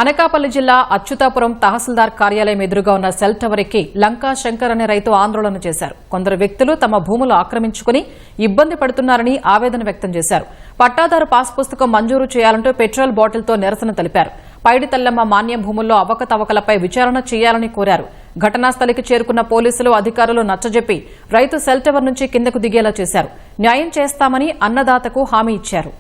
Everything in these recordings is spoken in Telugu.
అనకాపల్లి జిల్లా అచ్యుతాపురం తహసీల్దార్ కార్యాలయం ఎదురుగా ఉన్న సెల్ టవర్ ఎక్కి లంకా శంకర్ అనే రైతు ఆందోళన చేశారు. కొందరు వ్యక్తులు తమ భూములు ఆక్రమించుకుని ఇబ్బంది పడుతున్నారని ఆవేదన వ్యక్తం చేశారు. పట్టాదారు పాస్ పుస్తకం మంజూరు చేయాలంటూ పెట్రోల్ బాటిల్తో నిరసన తెలిపారు. పైడితల్లమ్మ మాన్యం భూముల్లో అవకతవకలపై విచారణ చేయాలని కోరారు. ఘటనా స్థలికి చేరుకున్న పోలీసులు అధికారులు నచ్చజెప్పి రైతు సెల్ టవర్ నుంచి కిందకు దిగేలా చేశారు. న్యాయం చేస్తామని అన్నదాతకు హామీ ఇచ్చారు.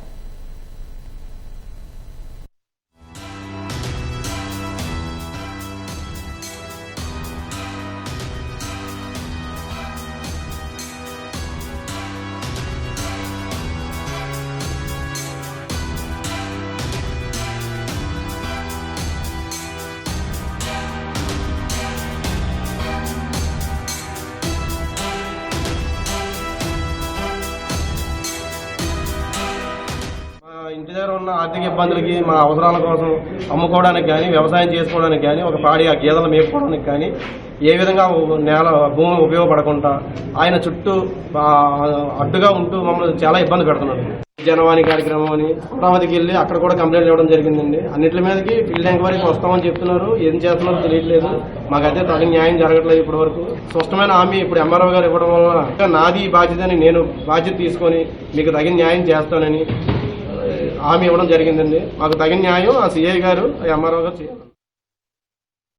ఇంటి దగ్గర ఉన్న ఆర్థిక ఇబ్బందులకి మా అవసరాల కోసం అమ్ముకోవడానికి కానీ వ్యవసాయం చేసుకోవడానికి కానీ ఒక పాడి ఆ గేదెలు మేపుకోవడానికి కానీ ఏ విధంగా భూమి ఉపయోగపడకుండా ఆయన చుట్టూ అడ్డుగా ఉంటూ మమ్మల్ని చాలా ఇబ్బంది పెడుతున్నారు. జనవాణి కార్యక్రమం అని అమరావతికి వెళ్ళి అక్కడ కూడా కంప్లైంట్ ఇవ్వడం జరిగిందండి. అన్నింటి మీదకి ఫీల్డ్ ఎంక్వైరీకి వస్తామని చెప్తున్నారు. ఏం చేస్తున్నారో తెలియట్లేదు. మాకైతే తగిన న్యాయం జరగట్లేదు. ఇప్పటి వరకు స్పష్టమైన హామీ ఇప్పుడు ఎంఆర్ఓ గారు ఇవ్వడం వల్ల నాది బాధ్యత అని నేను బాధ్యత తీసుకొని మీకు తగిన న్యాయం చేస్తానని హామీ ఇవ్వడం జరిగిందండి. మాకు తగిన న్యాయం ఆ సిఐ గారు ఎంఆర్ఓ గారు చేయాలి.